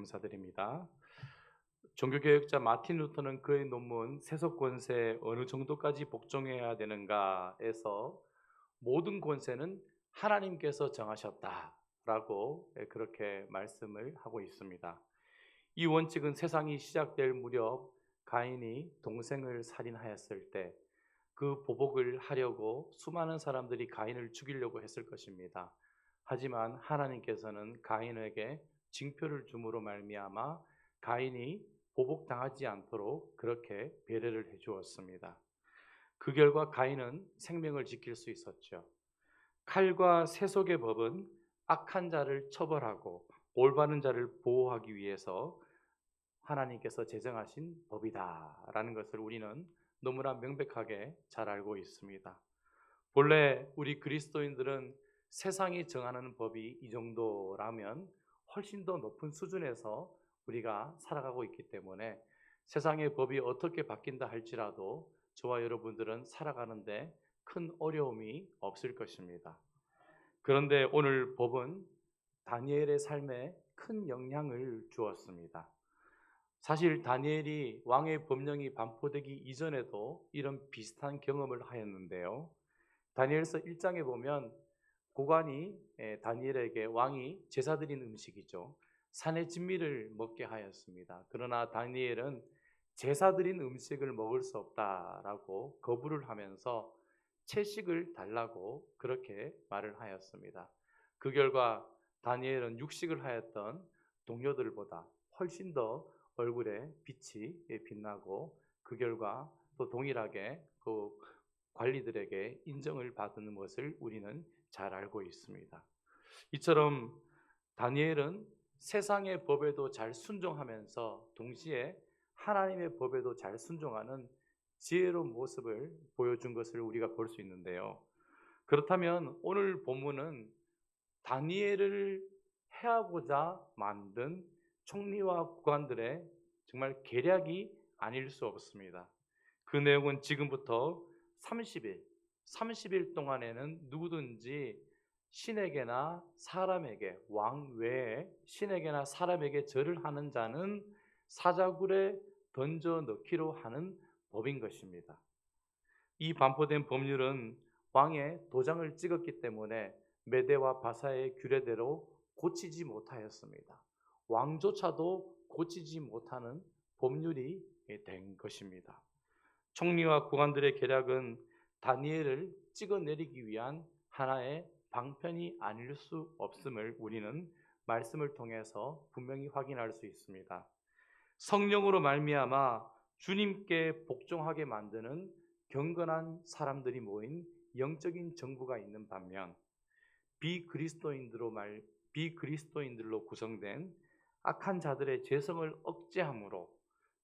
감사드립니다. 종교개혁자 마틴 루터는 그의 논문 세속 권세 어느 정도까지 복종해야 되는가에서 모든 권세는 하나님께서 정하셨다라고 그렇게 말씀을 하고 있습니다. 이 원칙은 세상이 시작될 무렵 가인이 동생을 살인하였을 때 그 보복을 하려고 수많은 사람들이 가인을 죽이려고 했을 것입니다. 하지만 하나님께서는 가인에게 징표를 줌으로 말미암아 가인이 보복당하지 않도록 그렇게 배려를 해 주었습니다. 그 결과 가인은 생명을 지킬 수 있었죠. 칼과 세속의 법은 악한 자를 처벌하고 올바른 자를 보호하기 위해서 하나님께서 제정하신 법이다라는 것을 우리는 너무나 명백하게 잘 알고 있습니다. 본래 우리 그리스도인들은 세상이 정하는 법이 이 정도라면 훨씬 더 높은 수준에서 우리가 살아가고 있기 때문에 세상의 법이 어떻게 바뀐다 할지라도 저와 여러분들은 살아가는데 큰 어려움이 없을 것입니다. 그런데 오늘 법은 다니엘의 삶에 큰 영향을 주었습니다. 사실 다니엘이 왕의 법령이 반포되기 이전에도 이런 비슷한 경험을 하였는데요. 다니엘서 1장에 보면 고관이 다니엘에게 왕이 제사 드린 음식이죠. 산의 진미를 먹게 하였습니다. 그러나 다니엘은 제사 드린 음식을 먹을 수 없다라고 거부를 하면서 채식을 달라고 그렇게 말을 하였습니다. 그 결과 다니엘은 육식을 하였던 동료들보다 훨씬 더 얼굴에 빛이 빛나고 그 결과 또 동일하게 그 관리들에게 인정을 받는 것을 우리는 잘 알고 있습니다. 이처럼 다니엘은 세상의 법에도 잘 순종하면서 동시에 하나님의 법에도 잘 순종하는 지혜로운 모습을 보여준 것을 우리가 볼 수 있는데요. 그렇다면 오늘 본문은 다니엘을 해하고자 만든 총리와 국관들의 정말 계략이 아닐 수 없습니다. 그 내용은 지금부터 30일 동안에는 누구든지 신에게나 사람에게, 왕 외에 신에게나 사람에게 절을 하는 자는 사자굴에 던져 넣기로 하는 법인 것입니다. 이 반포된 법률은 왕의 도장을 찍었기 때문에 메대와 바사의 규례대로 고치지 못하였습니다. 왕조차도 고치지 못하는 법률이 된 것입니다. 총리와 국관들의 계략은 다니엘을 찍어내리기 위한 하나의 방편이 아닐 수 없음을 우리는 말씀을 통해서 분명히 확인할 수 있습니다. 성령으로 말미암아 주님께 복종하게 만드는 경건한 사람들이 모인 영적인 정부가 있는 반면 비그리스도인들로 구성된 악한 자들의 죄성을 억제함으로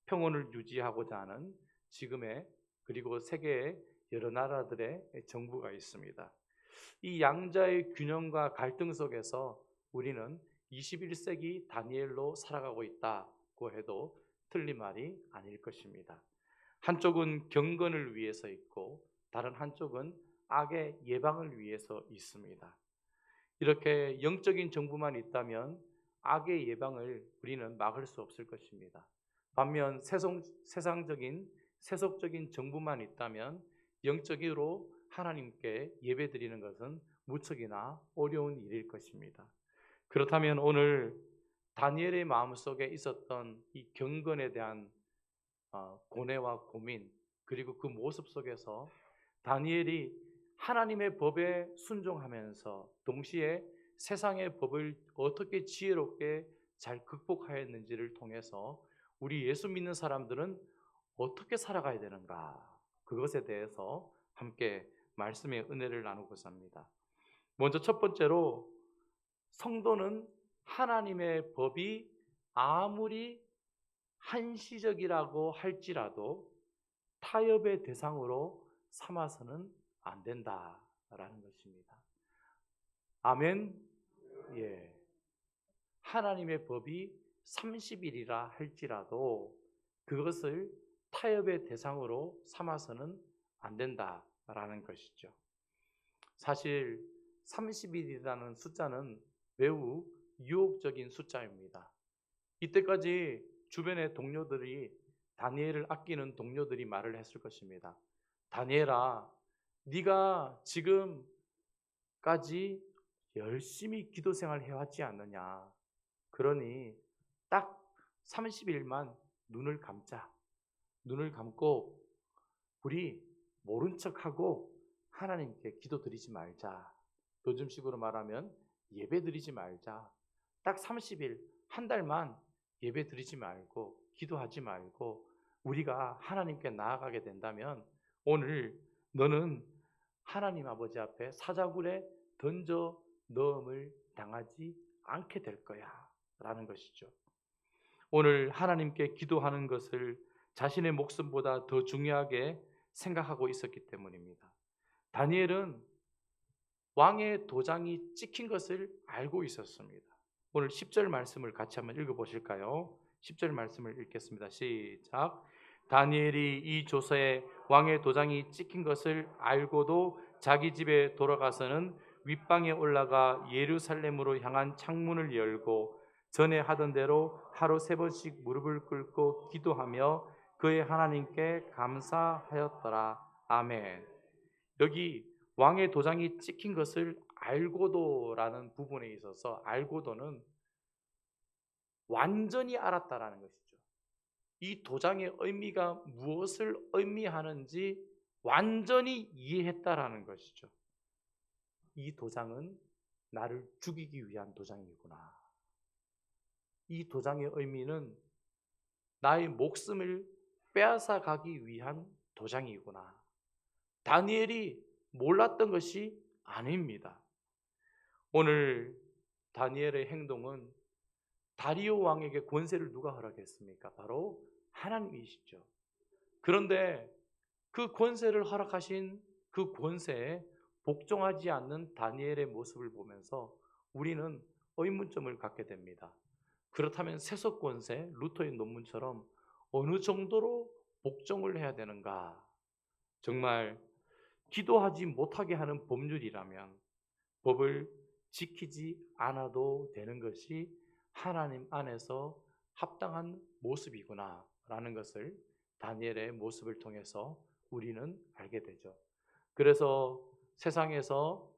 평온을 유지하고자 하는 지금의 그리고 세계의 여러 나라들의 정부가 있습니다. 이 양자의 균형과 갈등 속에서 우리는 21세기 다니엘로 살아가고 있다고 해도 틀린 말이 아닐 것입니다. 한쪽은 경건을 위해서 있고 다른 한쪽은 악의 예방을 위해서 있습니다. 이렇게 영적인 정부만 있다면 악의 예방을 우리는 막을 수 없을 것입니다. 반면 세속적인 정부만 있다면 영적으로 하나님께 예배드리는 것은 무척이나 어려운 일일 것입니다. 그렇다면 오늘 다니엘의 마음속에 있었던 이 경건에 대한 고뇌와 고민, 그리고 그 모습 속에서 다니엘이 하나님의 법에 순종하면서 동시에 세상의 법을 어떻게 지혜롭게 잘 극복하였는지를 통해서 우리 예수 믿는 사람들은 어떻게 살아가야 되는가, 그것에 대해서 함께 말씀의 은혜를 나누고자 합니다. 먼저 첫 번째로, 성도는 하나님의 법이 아무리 한시적이라고 할지라도 타협의 대상으로 삼아서는 안 된다라는 것입니다. 아멘. 예. 하나님의 법이 30일이라 할지라도 그것을 타협의 대상으로 삼아서는 안 된다라는 것이죠. 사실 30일이라는 숫자는 매우 유혹적인 숫자입니다. 이때까지 주변의 동료들이, 다니엘을 아끼는 동료들이 말을 했을 것입니다. 다니엘아, 네가 지금까지 열심히 기도 생활 해왔지 않느냐. 그러니 딱 30일만 눈을 감자. 눈을 감고 우리 모른 척하고 하나님께 기도 드리지 말자. 요즘식으로 말하면 예배 드리지 말자. 딱 30일, 한 달만 예배 드리지 말고 기도하지 말고 우리가 하나님께 나아가게 된다면 오늘 너는 하나님 아버지 앞에 사자굴에 던져 넣음을 당하지 않게 될 거야 라는 것이죠. 오늘 하나님께 기도하는 것을 자신의 목숨보다 더 중요하게 생각하고 있었기 때문입니다. 다니엘은 왕의 도장이 찍힌 것을 알고 있었습니다. 오늘 10절 말씀을 같이 한번 읽어보실까요? 10절 말씀을 읽겠습니다. 시작. 다니엘이 이 조서에 왕의 도장이 찍힌 것을 알고도 자기 집에 돌아가서는 윗방에 올라가 예루살렘으로 향한 창문을 열고 전에 하던 대로 하루 3번씩 무릎을 꿇고 기도하며 그의 하나님께 감사하였더라. 아멘. 여기 왕의 도장이 찍힌 것을 알고도라는 부분에 있어서 알고도는 완전히 알았다라는 것이죠. 이 도장의 의미가 무엇을 의미하는지 완전히 이해했다라는 것이죠. 이 도장은 나를 죽이기 위한 도장이구나. 이 도장의 의미는 나의 목숨을 빼앗아 가기 위한 도장이구나. 다니엘이 몰랐던 것이 아닙니다. 오늘 다니엘의 행동은 다리오 왕에게 권세를 누가 허락했습니까? 바로 하나님이시죠. 그런데 그 권세를 허락하신 그 권세에 복종하지 않는 다니엘의 모습을 보면서 우리는 의문점을 갖게 됩니다. 그렇다면 세속권세, 루터의 논문처럼 어느 정도로 복종을 해야 되는가? 정말 기도하지 못하게 하는 법률이라면 법을 지키지 않아도 되는 것이 하나님 안에서 합당한 모습이구나 라는 것을 다니엘의 모습을 통해서 우리는 알게 되죠. 그래서 세상에서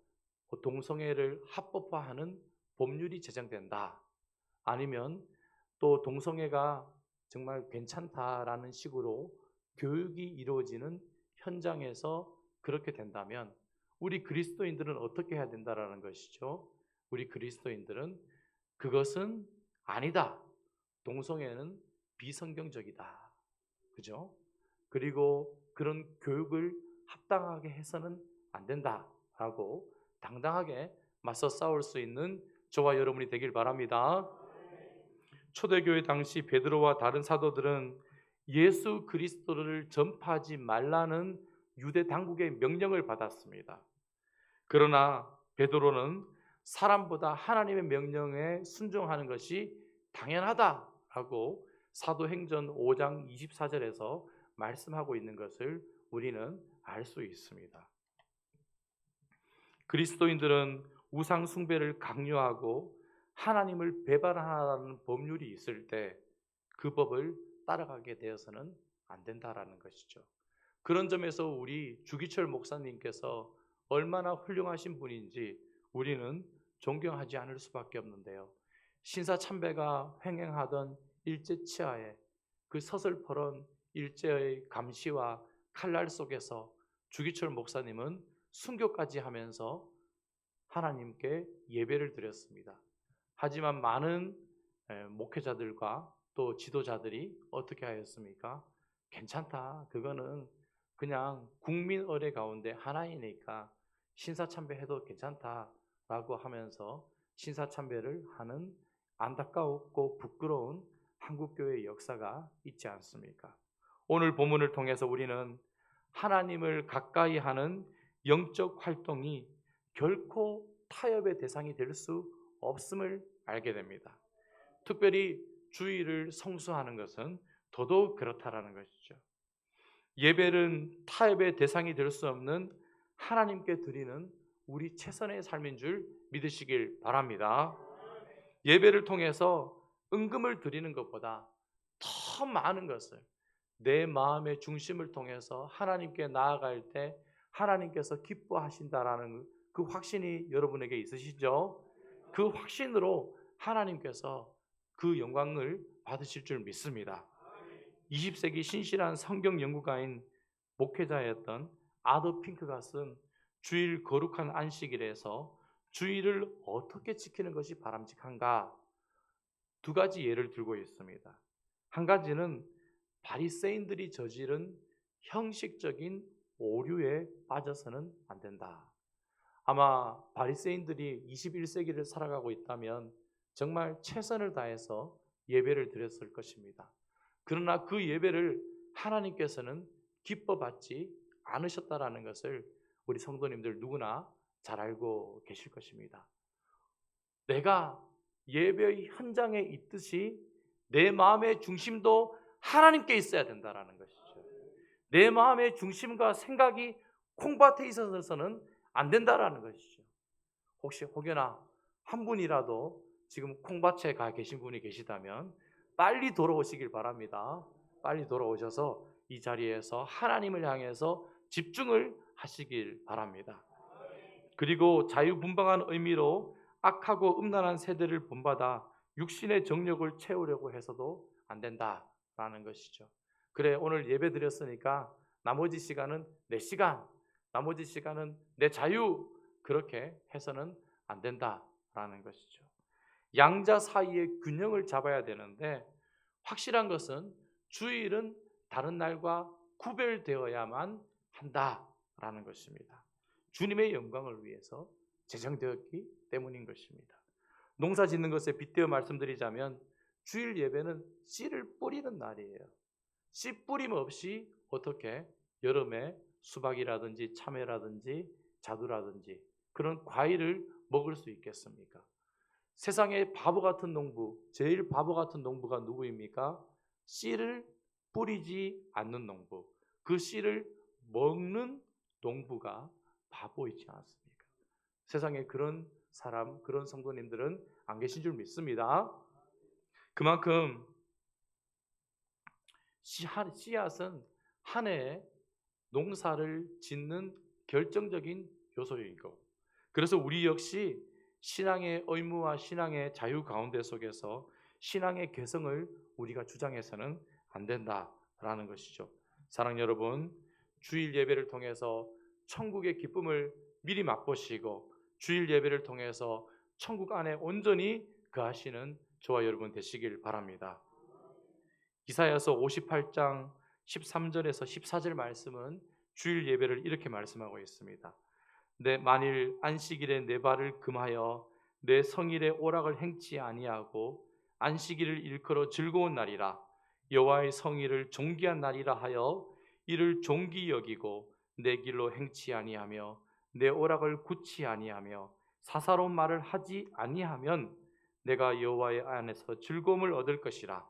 동성애를 합법화하는 법률이 제정된다. 아니면 또 동성애가 정말 괜찮다라는 식으로 교육이 이루어지는 현장에서 그렇게 된다면 우리 그리스도인들은 어떻게 해야 된다라는 것이죠. 우리 그리스도인들은 그것은 아니다. 동성애는 비성경적이다. 그죠? 그리고 그런 교육을 합당하게 해서는 안 된다라고 당당하게 맞서 싸울 수 있는 저와 여러분이 되길 바랍니다. 초대교회 당시 베드로와 다른 사도들은 예수 그리스도를 전파하지 말라는 유대 당국의 명령을 받았습니다. 그러나 베드로는 사람보다 하나님의 명령에 순종하는 것이 당연하다라고 사도행전 5장 24절에서 말씀하고 있는 것을 우리는 알 수 있습니다. 그리스도인들은 우상 숭배를 강요하고 하나님을 배반하라는 법률이 있을 때 그 법을 따라가게 되어서는 안 된다라는 것이죠. 그런 점에서 우리 주기철 목사님께서 얼마나 훌륭하신 분인지 우리는 존경하지 않을 수밖에 없는데요. 신사참배가 횡행하던 일제 치하에 그 서슬퍼런 일제의 감시와 칼날 속에서 주기철 목사님은 순교까지 하면서 하나님께 예배를 드렸습니다. 하지만 많은 목회자들과 또 지도자들이 어떻게 하였습니까? 괜찮다. 그거는 그냥 국민 의례 가운데 하나이니까 신사참배해도 괜찮다라고 하면서 신사참배를 하는 안타깝고 부끄러운 한국교회의 역사가 있지 않습니까? 오늘 본문을 통해서 우리는 하나님을 가까이 하는 영적 활동이 결코 타협의 대상이 될 수 없음을 알게 됩니다. 특별히 주일을 성수하는 것은 더더욱 그렇다라는 것이죠. 예배는 타협의 대상이 될 수 없는 하나님께 드리는 우리 최선의 삶인 줄 믿으시길 바랍니다. 예배를 통해서 은금을 드리는 것보다 더 많은 것을 내 마음의 중심을 통해서 하나님께 나아갈 때 하나님께서 기뻐하신다라는 그 확신이 여러분에게 있으시죠? 그 확신으로 하나님께서 그 영광을 받으실 줄 믿습니다. 20세기 신실한 성경 연구가인 목회자였던 아더 핑크가 쓴 주일 거룩한 안식일에서 주일을 어떻게 지키는 것이 바람직한가 두 가지 예를 들고 있습니다. 한 가지는 바리새인들이 저지른 형식적인 오류에 빠져서는 안 된다. 아마 바리새인들이 21세기를 살아가고 있다면 정말 최선을 다해서 예배를 드렸을 것입니다. 그러나 그 예배를 하나님께서는 기뻐받지 않으셨다라는 것을 우리 성도님들 누구나 잘 알고 계실 것입니다. 내가 예배의 현장에 있듯이 내 마음의 중심도 하나님께 있어야 된다라는 것이죠. 내 마음의 중심과 생각이 콩밭에 있어서는 안 된다라는 것이죠. 혹시 혹여나 한 분이라도 지금 콩밭에 가 계신 분이 계시다면 빨리 돌아오시길 바랍니다. 빨리 돌아오셔서 이 자리에서 하나님을 향해서 집중을 하시길 바랍니다. 그리고 자유분방한 의미로 악하고 음란한 세대를 본받아 육신의 정력을 채우려고 해서도 안 된다라는 것이죠. 그래, 오늘 예배 드렸으니까 나머지 시간은 내 시간, 나머지 시간은 내 자유, 그렇게 해서는 안 된다라는 것이죠. 양자 사이의 균형을 잡아야 되는데 확실한 것은 주일은 다른 날과 구별되어야만 한다라는 것입니다. 주님의 영광을 위해서 제정되었기 때문인 것입니다. 농사 짓는 것에 빗대어 말씀드리자면 주일 예배는 씨를 뿌리는 날이에요. 씨 뿌림 없이 어떻게 여름에 수박이라든지 참외라든지 자두라든지 그런 과일을 먹을 수 있겠습니까? 세상의 바보 같은 농부, 제일 바보 같은 농부가 누구입니까? 씨를 뿌리지 않는 농부, 그 씨를 먹는 농부가 바보이지 않습니까? 세상에 그런 사람, 그런 성도님들은 안 계신 줄 믿습니다. 그만큼 씨앗은 한 해에 농사를 짓는 결정적인 요소이고, 그래서 우리 역시 신앙의 의무와 신앙의 자유 가운데 속에서 신앙의 개성을 우리가 주장해서는 안 된다라는 것이죠. 사랑하는 여러분, 주일 예배를 통해서 천국의 기쁨을 미리 맛보시고 주일 예배를 통해서 천국 안에 온전히 거하시는 저와 여러분 되시길 바랍니다. 이사야서 58장 13절에서 14절 말씀은 주일 예배를 이렇게 말씀하고 있습니다. 만일 안식일에 내 발을 금하여 내 성일의 오락을 행치 아니하고 안식일을 일컬어 즐거운 날이라 여호와의 성일을 존귀한 날이라 하여 이를 존귀 여기고 내 길로 행치 아니하며 내 오락을 굳지 아니하며 사사로운 말을 하지 아니하면 내가 여호와의 안에서 즐거움을 얻을 것이라.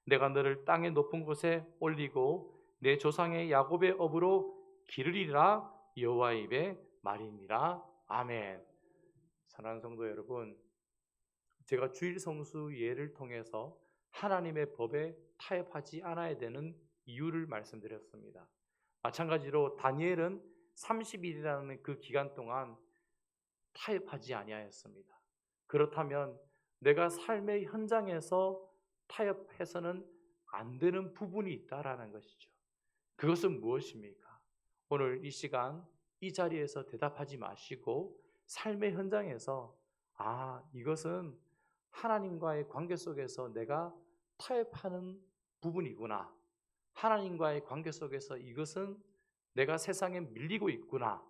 내가 너를 땅의 높은 곳에 올리고 내 조상의 야곱의 업으로 기르리라. 여호와의 입에 말이니라. 아멘. 사랑하는 성도 여러분, 제가 주일 성수 예를 통해서 하나님의 법에 타협하지 않아야 되는 이유를 말씀드렸습니다. 마찬가지로 다니엘은 30일이라는 그 기간 동안 타협하지 아니하였습니다. 그렇다면 내가 삶의 현장에서 타협해서는 안 되는 부분이 있다라는 것이죠. 그것은 무엇입니까? 오늘 이 시간 이 자리에서 대답하지 마시고 삶의 현장에서 이것은 하나님과의 관계 속에서 내가 타협하는 부분이구나. 하나님과의 관계 속에서 이것은 내가 세상에 밀리고 있구나.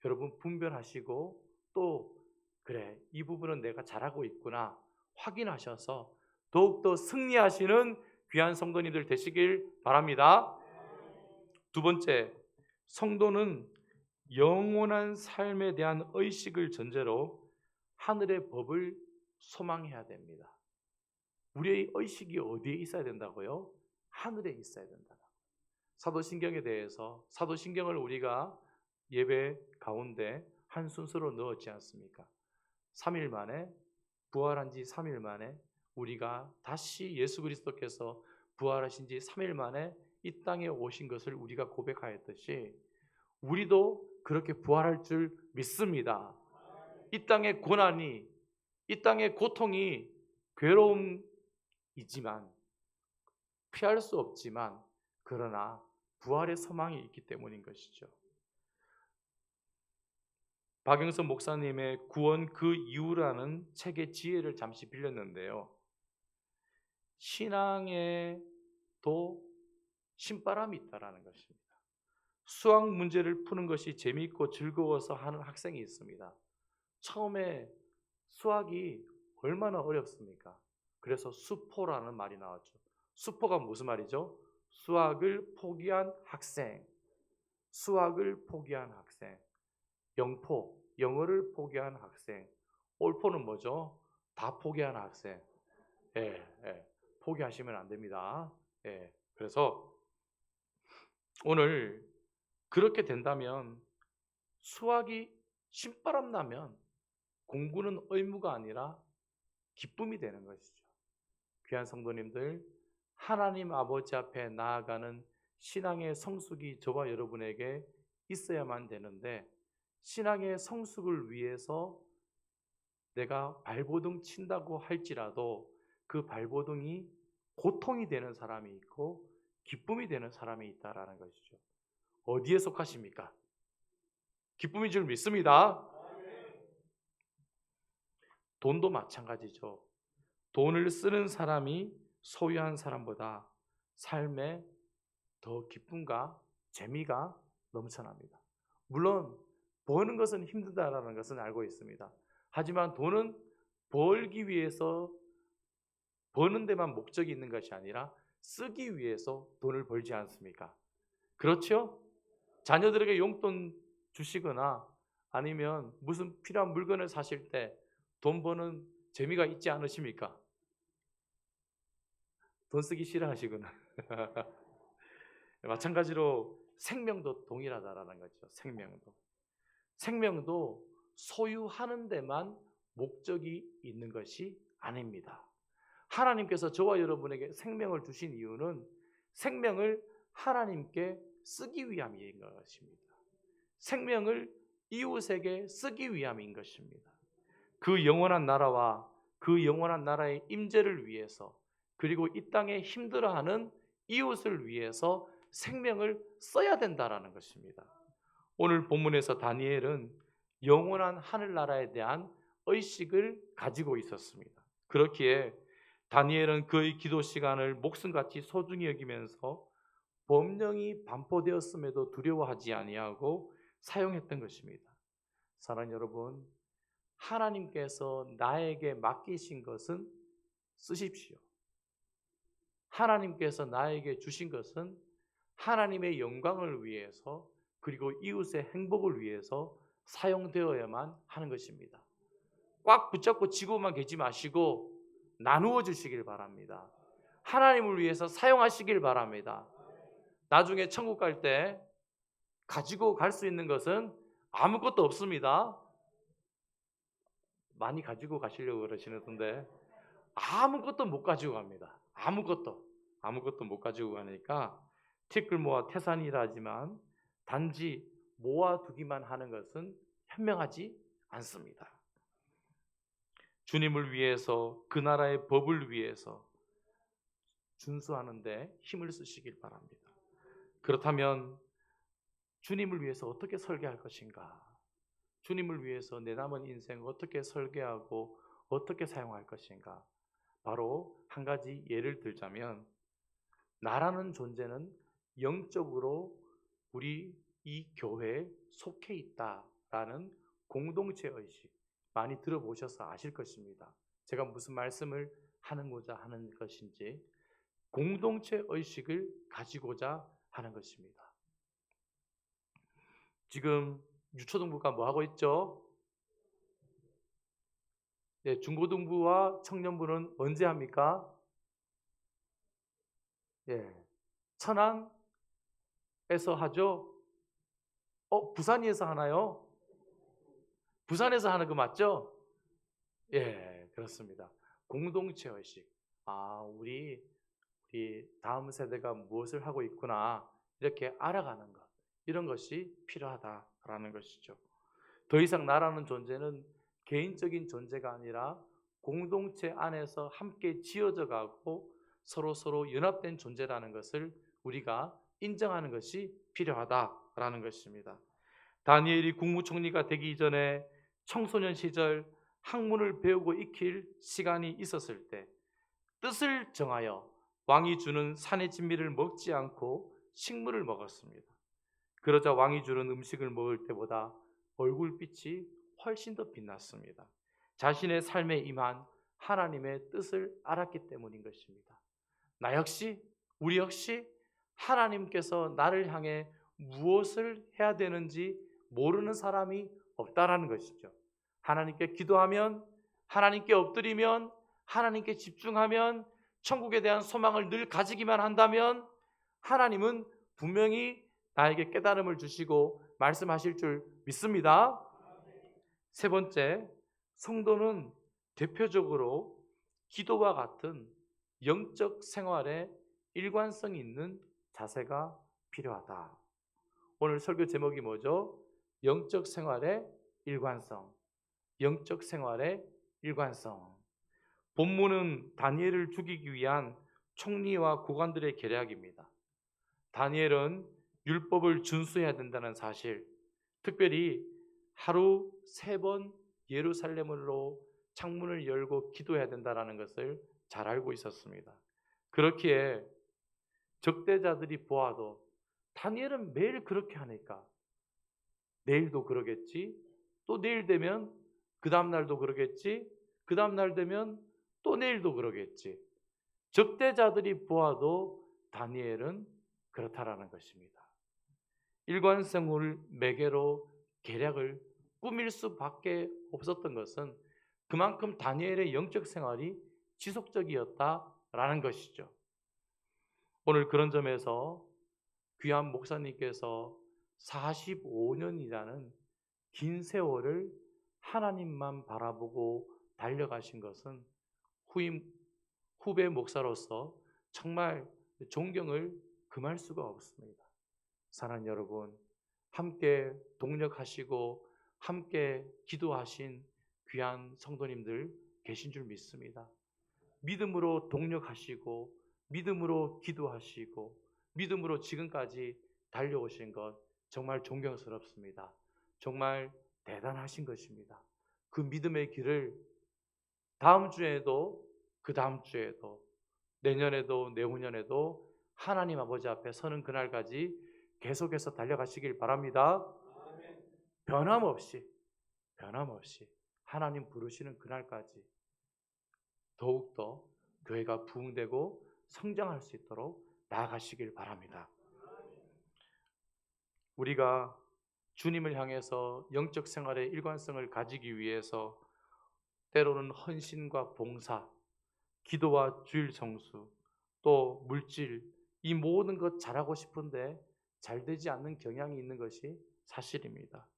여러분 분별하시고 또 그래, 이 부분은 내가 잘하고 있구나 확인하셔서 더욱더 승리하시는 귀한 성도님들 되시길 바랍니다. 두 번째, 성도는 영원한 삶에 대한 의식을 전제로 하늘의 법을 소망해야 됩니다. 우리의 의식이 어디에 있어야 된다고요? 하늘에 있어야 된다. 사도신경에 대해서, 사도신경을 우리가 예배 가운데 한 순서로 넣었지 않습니까? 3일 만에, 부활한 지 3일 만에 우리가 다시 예수 그리스도께서 부활하신 지 3일 만에 이 땅에 오신 것을 우리가 고백하였듯이 우리도 그렇게 부활할 줄 믿습니다. 이 땅의 고난이, 이 땅의 고통이 괴로움이지만, 피할 수 없지만, 그러나 부활의 소망이 있기 때문인 것이죠. 박영선 목사님의 구원 그 이유라는 책의 지혜를 잠시 빌렸는데요. 신앙에도 신바람이 있다는 것입니다. 수학 문제를 푸는 것이 재미있고 즐거워서 하는 학생이 있습니다. 처음에 수학이 얼마나 어렵습니까? 그래서 수포라는 말이 나왔죠. 수포가 무슨 말이죠? 수학을 포기한 학생, 수학을 포기한 학생. 영포, 영어를 포기한 학생. 올포는 뭐죠? 다 포기한 학생. 포기하시면 안 됩니다. 그래서 오늘 그렇게 된다면 수학이 신바람 나면 공부는 의무가 아니라 기쁨이 되는 것이죠. 귀한 성도님들, 하나님 아버지 앞에 나아가는 신앙의 성숙이 저와 여러분에게 있어야만 되는데, 신앙의 성숙을 위해서 내가 발버둥 친다고 할지라도 그 발버둥이 고통이 되는 사람이 있고 기쁨이 되는 사람이 있다라는 것이죠. 어디에 속하십니까? 기쁨인 줄 믿습니다. 돈도 마찬가지죠. 돈을 쓰는 사람이 소유한 사람보다 삶에 더 기쁨과 재미가 넘쳐납니다. 물론 버는 것은 힘들다라는 것은 알고 있습니다. 하지만 돈은 벌기 위해서 버는 데만 목적이 있는 것이 아니라 쓰기 위해서 돈을 벌지 않습니까? 그렇죠? 자녀들에게 용돈 주시거나 아니면 무슨 필요한 물건을 사실 때 돈 버는 재미가 있지 않으십니까? 돈 쓰기 싫어하시구나. 마찬가지로 생명도 동일하다라는 거죠. 생명도 소유하는 데만 목적이 있는 것이 아닙니다. 하나님께서 저와 여러분에게 생명을 주신 이유는 생명을 하나님께 쓰기 위함인 것입니다. 생명을 이웃에게 쓰기 위함인 것입니다. 그 영원한 나라와 그 영원한 나라의 임재를 위해서, 그리고 이 땅에 힘들어하는 이웃을 위해서 생명을 써야 된다라는 것입니다. 오늘 본문에서 다니엘은 영원한 하늘나라에 대한 의식을 가지고 있었습니다. 그렇기에 다니엘은 그의 기도 시간을 목숨같이 소중히 여기면서 법령이 반포되었음에도 두려워하지 아니하고 사용했던 것입니다. 사랑하는 여러분, 하나님께서 나에게 맡기신 것은 쓰십시오. 하나님께서 나에게 주신 것은 하나님의 영광을 위해서, 그리고 이웃의 행복을 위해서 사용되어야만 하는 것입니다. 꽉 붙잡고 쥐고만 계지 마시고 나누어 주시길 바랍니다. 하나님을 위해서 사용하시길 바랍니다. 나중에 천국 갈 때 가지고 갈 수 있는 것은 아무것도 없습니다. 많이 가지고 가시려고 그러시는데 아무것도 못 가지고 갑니다. 아무것도 못 가지고 가니까 티끌모아 태산이라지만 단지 모아두기만 하는 것은 현명하지 않습니다. 주님을 위해서, 그 나라의 법을 위해서 준수하는데 힘을 쓰시길 바랍니다. 그렇다면 주님을 위해서 어떻게 설계할 것인가? 주님을 위해서 내 남은 인생을 어떻게 설계하고 어떻게 사용할 것인가? 바로 한 가지 예를 들자면, 나라는 존재는 영적으로 우리 이 교회에 속해 있다라는 공동체 의식, 많이 들어보셔서 아실 것입니다. 제가 무슨 말씀을 하는고자 하는 것인지, 공동체 의식을 가지고자 하는 것입니다. 지금 유초등부가 뭐 하고 있죠? 중고등부와 청년부는 언제 합니까? 천안에서 하죠? 부산에서 하나요? 부산에서 하는 거 맞죠? 그렇습니다. 공동체 의식. 우리 다음 세대가 무엇을 하고 있구나 이렇게 알아가는 것, 이런 것이 필요하다라는 것이죠. 더 이상 나라는 존재는 개인적인 존재가 아니라 공동체 안에서 함께 지어져 가고 서로 연합된 존재라는 것을 우리가 인정하는 것이 필요하다라는 것입니다. 다니엘이 국무총리가 되기 전에 청소년 시절 학문을 배우고 익힐 시간이 있었을 때 뜻을 정하여 왕이 주는 산의 진미를 먹지 않고 식물을 먹었습니다. 그러자 왕이 주는 음식을 먹을 때보다 얼굴빛이 훨씬 더 빛났습니다. 자신의 삶에 임한 하나님의 뜻을 알았기 때문인 것입니다. 나 역시, 우리 역시 하나님께서 나를 향해 무엇을 해야 되는지 모르는 사람이 없다라는 것이죠. 하나님께 기도하면, 하나님께 엎드리면, 하나님께 집중하면, 천국에 대한 소망을 늘 가지기만 한다면 하나님은 분명히 나에게 깨달음을 주시고 말씀하실 줄 믿습니다. 세 번째, 성도는 대표적으로 기도와 같은 영적 생활에 일관성이 있는 자세가 필요하다. 오늘 설교 제목이 뭐죠? 영적 생활의 일관성. 영적 생활의 일관성. 본문은 다니엘을 죽이기 위한 총리와 고관들의 계략입니다. 다니엘은 율법을 준수해야 된다는 사실, 특별히 하루 3번 예루살렘으로 창문을 열고 기도해야 된다는 것을 잘 알고 있었습니다. 그렇기에 적대자들이 보아도 다니엘은 매일 그렇게 하니까 내일도 그러겠지, 또 내일 되면 그 다음 날도 그러겠지, 그 다음 날 되면 또 내일도 그러겠지. 적대자들이 보아도 다니엘은 그렇다라는 것입니다. 일관성을 매개로 계략을 꾸밀 수밖에 없었던 것은 그만큼 다니엘의 영적 생활이 지속적이었다라는 것이죠. 오늘 그런 점에서 귀한 목사님께서 45년이라는 긴 세월을 하나님만 바라보고 달려가신 것은 후배 목사로서 정말 존경을 금할 수가 없습니다. 사랑하는 여러분, 함께 동력하시고 함께 기도하신 귀한 성도님들 계신 줄 믿습니다. 믿음으로 동력하시고 믿음으로 기도하시고 믿음으로 지금까지 달려오신 것 정말 존경스럽습니다. 정말 대단하신 것입니다. 그 믿음의 길을 다음 주에도, 그 다음 주에도, 내년에도, 내후년에도 하나님 아버지 앞에 서는 그날까지 계속해서 달려가시길 바랍니다. 변함없이 하나님 부르시는 그날까지 더욱더 교회가 부흥되고 성장할 수 있도록 나아가시길 바랍니다. 우리가 주님을 향해서 영적 생활의 일관성을 가지기 위해서 때로는 헌신과 봉사, 기도와 주일 성수, 또 물질, 이 모든 것 잘하고 싶은데 잘 되지 않는 경향이 있는 것이 사실입니다.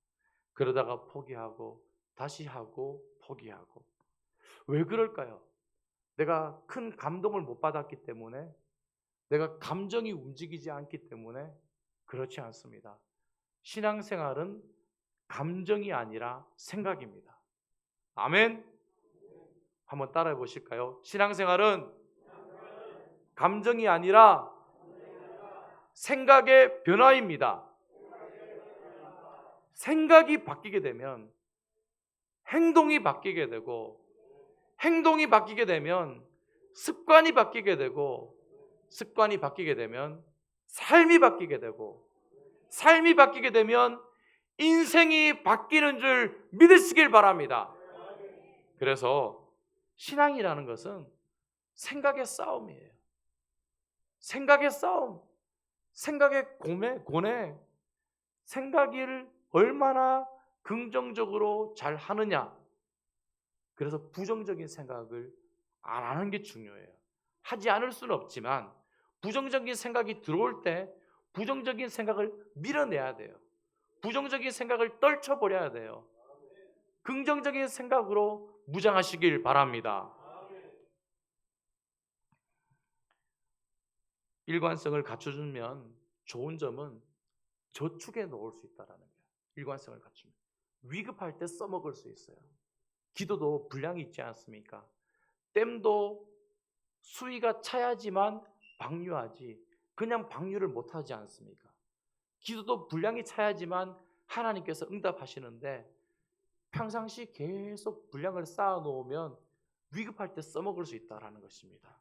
그러다가 포기하고 다시 하고 포기하고. 왜 그럴까요? 내가 큰 감동을 못 받았기 때문에, 내가 감정이 움직이지 않기 때문에 그렇지 않습니다. 신앙생활은 감정이 아니라 생각입니다. 아멘. 한번 따라해 보실까요? 신앙생활은 감정이 아니라 생각의 변화입니다. 생각이 바뀌게 되면 행동이 바뀌게 되고, 행동이 바뀌게 되면 습관이 바뀌게 되고, 습관이 바뀌게 되면 삶이 바뀌게 되고, 삶이 바뀌게 되면 인생이 바뀌는 줄 믿으시길 바랍니다. 그래서 신앙이라는 것은 생각의 싸움이에요. 생각의 싸움, 생각의 고뇌, 생각을 얼마나 긍정적으로 잘 하느냐. 그래서 부정적인 생각을 안 하는 게 중요해요. 하지 않을 수는 없지만 부정적인 생각이 들어올 때 부정적인 생각을 밀어내야 돼요. 부정적인 생각을 떨쳐버려야 돼요. 긍정적인 생각으로 무장하시길 바랍니다. 일관성을 갖춰주면 좋은 점은 저축에 넣을 수 있다는 거예요. 일관성을 갖추면 위급할 때 써먹을 수 있어요. 기도도 분량이 있지 않습니까? 댐도 수위가 차야지만 방류하지 그냥 방류를 못하지 않습니까? 기도도 분량이 차야지만 하나님께서 응답하시는데 평상시 계속 분량을 쌓아놓으면 위급할 때 써먹을 수 있다는 것입니다.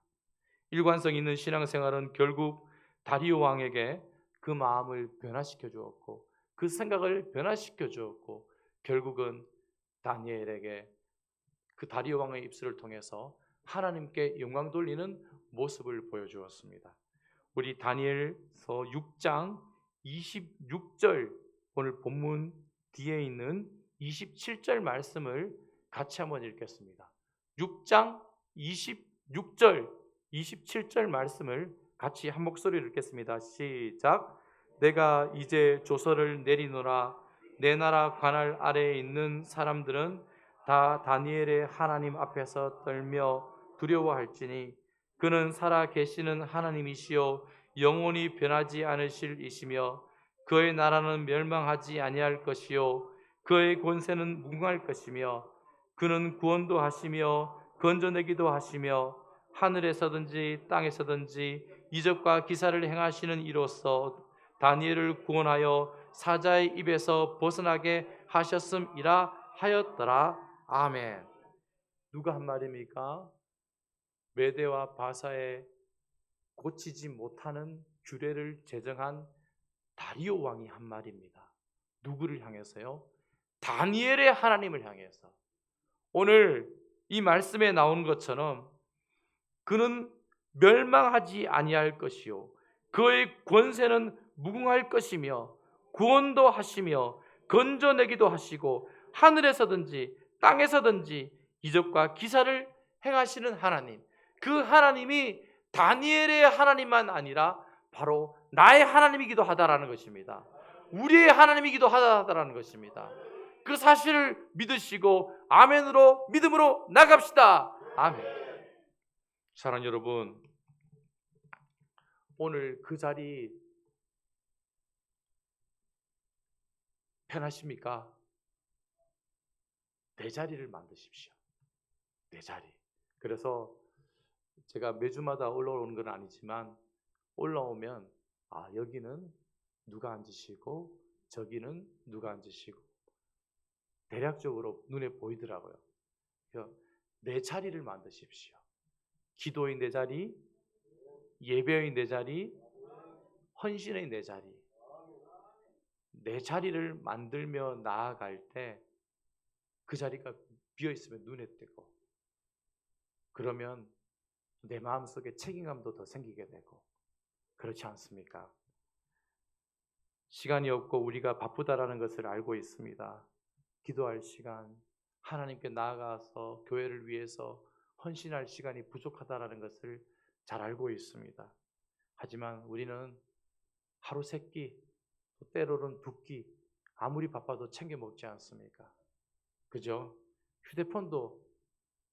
일관성 있는 신앙생활은 결국 다리오 왕에게 그 마음을 변화시켜 주었고 그 생각을 변화시켜 주었고 결국은 다니엘에게 그 다리오 왕의 입술을 통해서 하나님께 영광 돌리는 모습을 보여주었습니다. 우리 다니엘서 6장 26절 오늘 본문 뒤에 있는 27절 말씀을 같이 한번 읽겠습니다. 6장 26절 27절 말씀을 같이 한 목소리로 읽겠습니다. 시작. 내가 이제 조서를 내리노라. 내 나라 관할 아래에 있는 사람들은 다 다니엘의 하나님 앞에서 떨며 두려워할지니 그는 살아 계시는 하나님이시요 영원히 변하지 않으실 이시며 그의 나라는 멸망하지 아니할 것이요 그의 권세는 무궁할 것이며 그는 구원도 하시며 건져내기도 하시며 하늘에서든지 땅에서든지 이적과 기사를 행하시는 이로써 다니엘을 구원하여 사자의 입에서 벗어나게 하셨음이라 하였더라. 아멘. 누가 한 말입니까? 메대와 바사에 고치지 못하는 규례를 제정한 다리오 왕이 한 말입니다. 누구를 향해서요? 다니엘의 하나님을 향해서. 오늘 이 말씀에 나온 것처럼 그는 멸망하지 아니할 것이요 그의 권세는 무궁할 것이며 구원도 하시며 건져내기도 하시고 하늘에서든지 땅에서든지 이적과 기사를 행하시는 하나님, 그 하나님이 다니엘의 하나님만 아니라 바로 나의 하나님이기도 하다라는 것입니다. 우리의 하나님이기도 하다라는 것입니다. 그 사실을 믿으시고 아멘으로 믿음으로 나갑시다. 아멘. 사랑하는 여러분, 오늘 그 자리 편하십니까? 내 자리를 만드십시오. 내 자리. 그래서 제가 매주마다 올라오는 건 아니지만 올라오면 여기는 누가 앉으시고 저기는 누가 앉으시고 대략적으로 눈에 보이더라고요. 내 자리를 만드십시오. 기도의 내 자리, 예배의 내 자리, 헌신의 내 자리. 내 자리를 만들며 나아갈 때 그 자리가 비어있으면 눈에 띄고 그러면 내 마음속에 책임감도 더 생기게 되고 그렇지 않습니까? 시간이 없고 우리가 바쁘다라는 것을 알고 있습니다. 기도할 시간, 하나님께 나아가서 교회를 위해서 헌신할 시간이 부족하다라는 것을 잘 알고 있습니다. 하지만 우리는 하루 세 끼, 때로는 두 끼, 아무리 바빠도 챙겨 먹지 않습니까? 그죠? 휴대폰도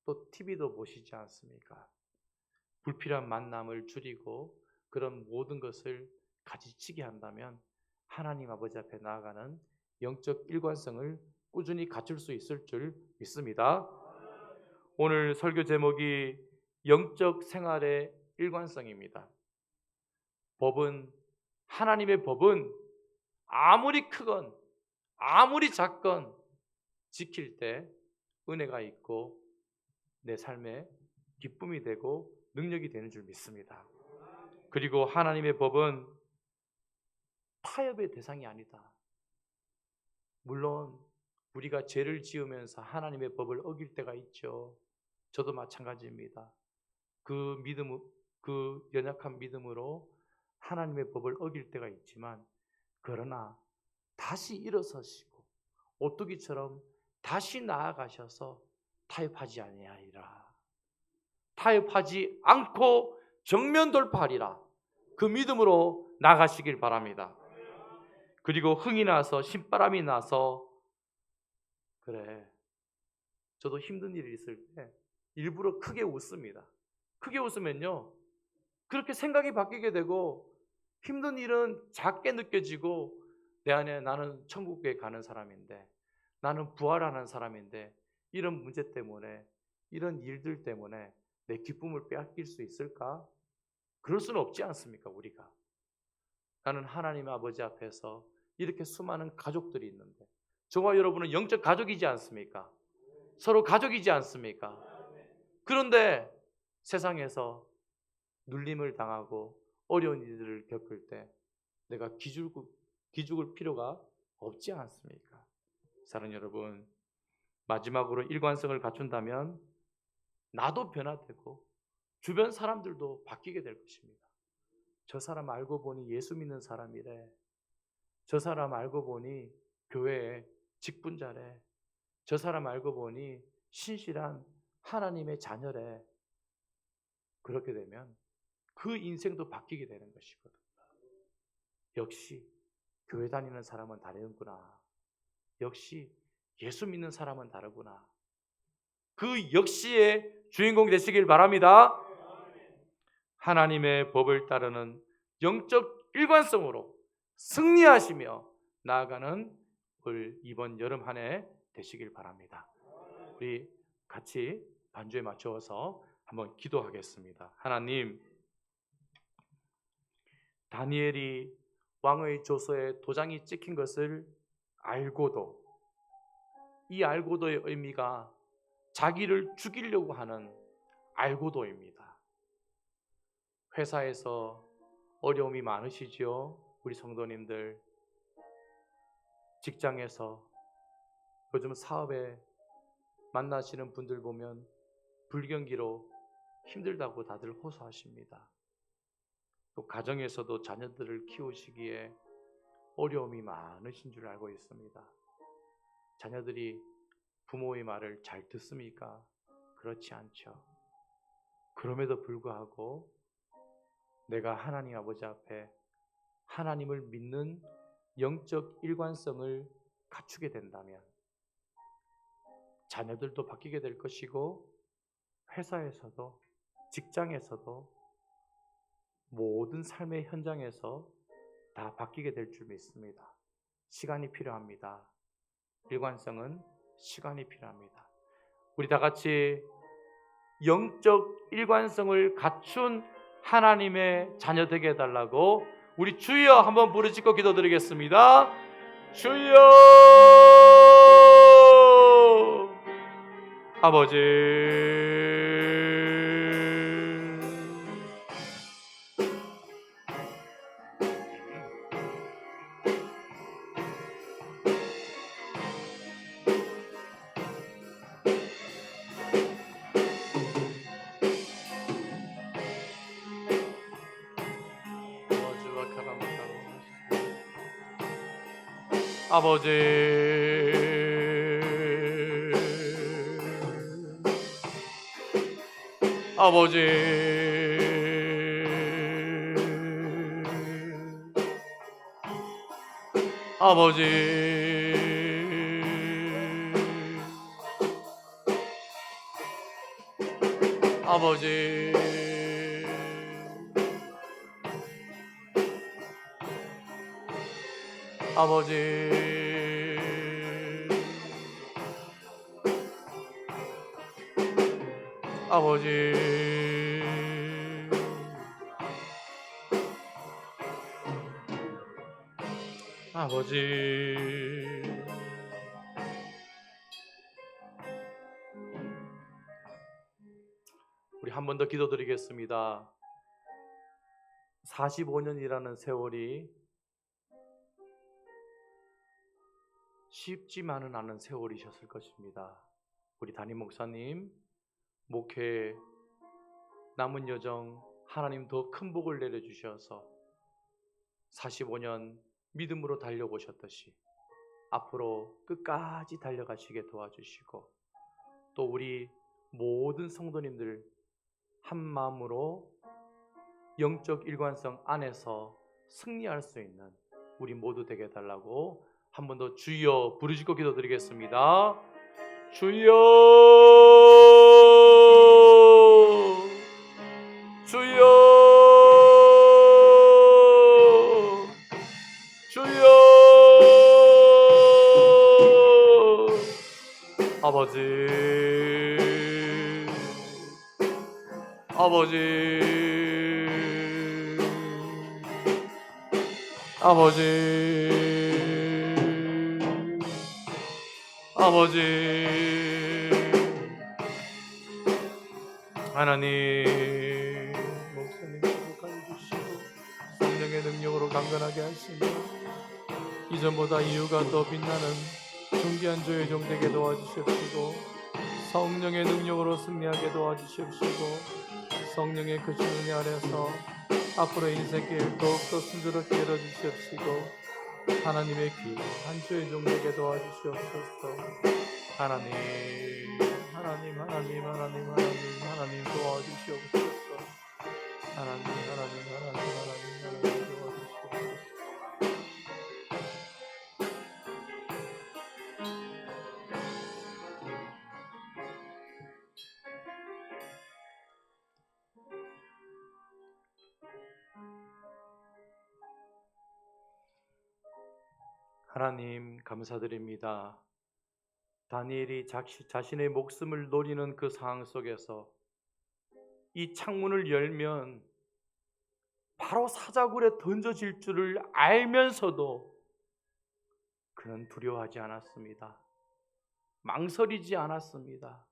또 TV도 보시지 않습니까? 불필요한 만남을 줄이고 그런 모든 것을 가지치게 한다면 하나님 아버지 앞에 나아가는 영적 일관성을 꾸준히 갖출 수 있을 줄 믿습니다. 오늘 설교 제목이 영적 생활의 일관성입니다. 하나님의 법은 아무리 크건 아무리 작건 지킬 때 은혜가 있고 내 삶에 기쁨이 되고 능력이 되는 줄 믿습니다. 그리고 하나님의 법은 타협의 대상이 아니다. 물론 우리가 죄를 지으면서 하나님의 법을 어길 때가 있죠. 저도 마찬가지입니다. 그 연약한 믿음으로 하나님의 법을 어길 때가 있지만 그러나 다시 일어서시고 오뚜기처럼 다시 나아가셔서 타협하지 아니하리라. 타협하지 않고 정면 돌파하리라. 그 믿음으로 나가시길 바랍니다. 그리고 흥이 나서 신바람이 나서 그래 저도 힘든 일이 있을 때 일부러 크게 웃습니다. 크게 웃으면요 그렇게 생각이 바뀌게 되고 힘든 일은 작게 느껴지고 내 안에 나는 천국에 가는 사람인데 나는 부활하는 사람인데 이런 문제 때문에 이런 일들 때문에 내 기쁨을 빼앗길 수 있을까? 그럴 수는 없지 않습니까? 우리가 나는 하나님 아버지 앞에서 이렇게 수많은 가족들이 있는데 저와 여러분은 영적 가족이지 않습니까? 서로 가족이지 않습니까? 그런데 세상에서 눌림을 당하고 어려운 일들을 겪을 때 내가 기죽을 필요가 없지 않습니까? 사랑하는 여러분, 마지막으로 일관성을 갖춘다면 나도 변화되고 주변 사람들도 바뀌게 될 것입니다. 저 사람 알고 보니 예수 믿는 사람이래. 저 사람 알고 보니 교회에 직분자래. 저 사람 알고 보니 신실한 하나님의 자녀래. 그렇게 되면 그 인생도 바뀌게 되는 것이거든요. 역시 교회 다니는 사람은 다르구나. 역시 예수 믿는 사람은 다르구나. 그 역시의 주인공 되시길 바랍니다. 하나님의 법을 따르는 영적 일관성으로 승리하시며 나아가는 이번 여름 한 해 되시길 바랍니다. 우리 같이 반주에 맞추어서 한번 기도하겠습니다. 하나님, 다니엘이 왕의 조서에 도장이 찍힌 것을 알고도 이 알고도의 의미가 자기를 죽이려고 하는 알고도입니다. 회사에서 어려움이 많으시지요? 우리 성도님들, 직장에서 요즘 사업에 만나시는 분들 보면 불경기로 힘들다고 다들 호소하십니다. 또 가정에서도 자녀들을 키우시기에 어려움이 많으신 줄 알고 있습니다. 자녀들이 부모의 말을 잘 듣습니까? 그렇지 않죠. 그럼에도 불구하고 내가 하나님 아버지 앞에 하나님을 믿는 영적 일관성을 갖추게 된다면 자녀들도 바뀌게 될 것이고 회사에서도 직장에서도 모든 삶의 현장에서 다 바뀌게 될 줄 믿습니다. 시간이 필요합니다. 일관성은 시간이 필요합니다. 우리 다 같이 영적 일관성을 갖춘 하나님의 자녀 되게 해달라고 우리 주여 한번 부르짖고 기도드리겠습니다. 주여 아버지, 아버지, 아버지, 아버지, 아버지, 아버지, 아버지, 아버지, 우리 한 번 더 기도드리겠습니다. 45년이라는 세월이 쉽지만은 않은 세월이셨을 것입니다. 우리 담임 목사님 목회 남은 여정 하나님 더 큰 복을 내려주셔서 45년 믿음으로 달려오셨듯이 앞으로 끝까지 달려가시게 도와주시고 또 우리 모든 성도님들 한 마음으로 영적 일관성 안에서 승리할 수 있는 우리 모두 되게 해달라고 한 번 더 주여 부르짖고 기도드리겠습니다. 주여, 주여. 아버지, 아버지, 아버지. 하나님, 목사님 축복하여 주시고 성령의 능력으로 강건하게 하시며 이전보다 이유가 더 빛나는 존귀한 주의 종 되게 도와주시옵시고 성령의 능력으로 승리하게 도와주시옵시고 성령의 크신 은혜 아래서 앞으로의 인생길 더욱더 순조롭게 열어주시옵시고 하나님의 귀한 주의 종 되게 도와주시옵소서. 하나님, 하나님, 하나님, 하나님, 하나님, 하나님 도와주시옵소서. 하나님, 하나님, 하나님, 하나님, 하나님 도와주시옵소서. 하나님 감사드립니다. 다니엘이 자신의 목숨을 노리는 그 상황 속에서 이 창문을 열면 바로 사자굴에 던져질 줄을 알면서도 그는 두려워하지 않았습니다. 망설이지 않았습니다.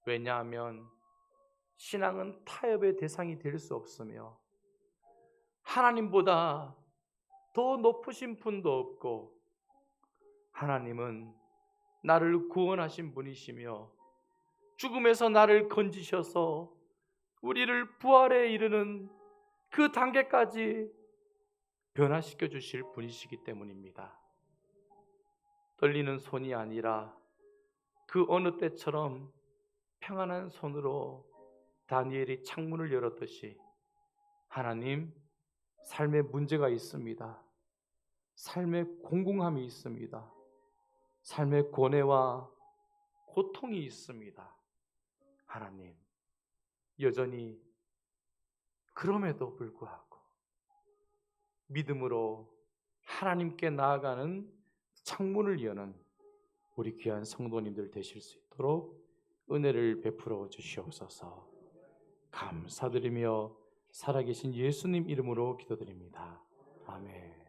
왜냐하면 신앙은 타협의 대상이 될 수 없으며 하나님보다 더 높으신 분도 없고 하나님은 나를 구원하신 분이시며 죽음에서 나를 건지셔서 우리를 부활에 이르는 그 단계까지 변화시켜 주실 분이시기 때문입니다. 떨리는 손이 아니라 그 어느 때처럼 평안한 손으로 다니엘이 창문을 열었듯이 하나님, 삶에 문제가 있습니다. 삶에 공공함이 있습니다. 삶의 고뇌와 고통이 있습니다. 하나님, 여전히 그럼에도 불구하고 믿음으로 하나님께 나아가는 창문을 여는 우리 귀한 성도님들 되실 수 있도록 은혜를 베풀어 주시옵소서. 감사드리며 살아계신 예수님 이름으로 기도드립니다. 아멘.